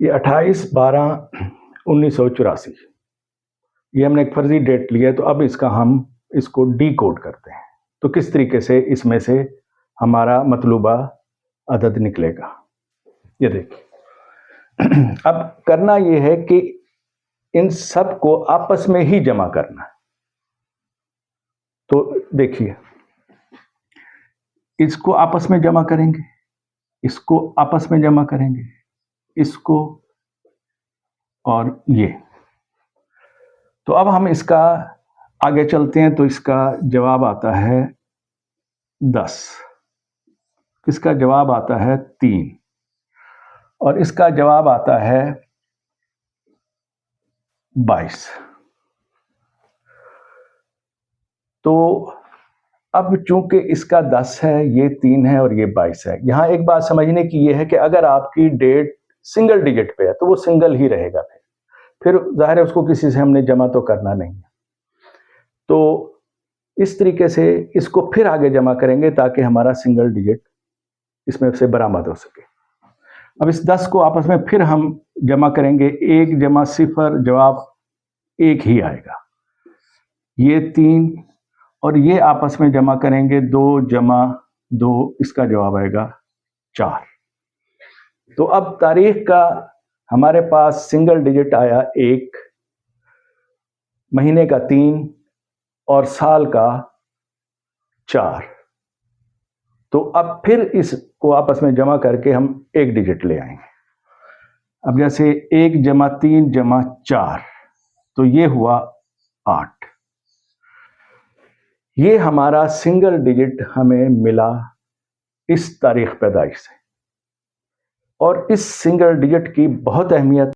ये 28/12/1984 ये हमने एक फर्जी डेट ली है, तो अब हम इसको डीकोड करते हैं। तो किस तरीके से इसमें से हमारा मतलूबा अदद निकलेगा, ये देखिए। अब करना ये है कि इन सब को आपस में ही जमा करना है। तो देखिए, इसको आपस में जमा करेंगे, इसको आपस में जमा करेंगे, इसको और ये। तो अब हम इसका आगे चलते हैं, तो इसका जवाब आता है 10, इसका जवाब आता है 3 और इसका जवाब आता है 22। तो अब चूंकि इसका 10 है, ये 3 है और ये 22 है, यहां एक बात समझने की ये है कि अगर आपकी डेट सिंगल डिजिट पे है तो वो सिंगल ही रहेगा, फिर जाहिर है उसको किसी से हमने जमा तो करना नहीं है। तो इस तरीके से इसको फिर आगे जमा करेंगे ताकि हमारा सिंगल डिजिट इसमें से बरामद हो सके। अब इस 10 को आपस में फिर हम जमा करेंगे, 1 जमा 0 जवाब 1 ही आएगा। ये 3 और ये आपस में जमा करेंगे, 2 जमा 2, इसका जवाब आएगा 4। तो अब तारीख का हमारे पास सिंगल डिजिट आया 1, महीने का 3 और साल का 4। तो अब फिर इसको आपस में जमा करके हम एक डिजिट ले आएंगे। अब जैसे 1 जमा 3 जमा 4, तो ये हुआ 8। ये हमारा सिंगल डिजिट हमें मिला इस तारीख पैदाइश से। और इस सिंगल डिजिट की बहुत अहमियत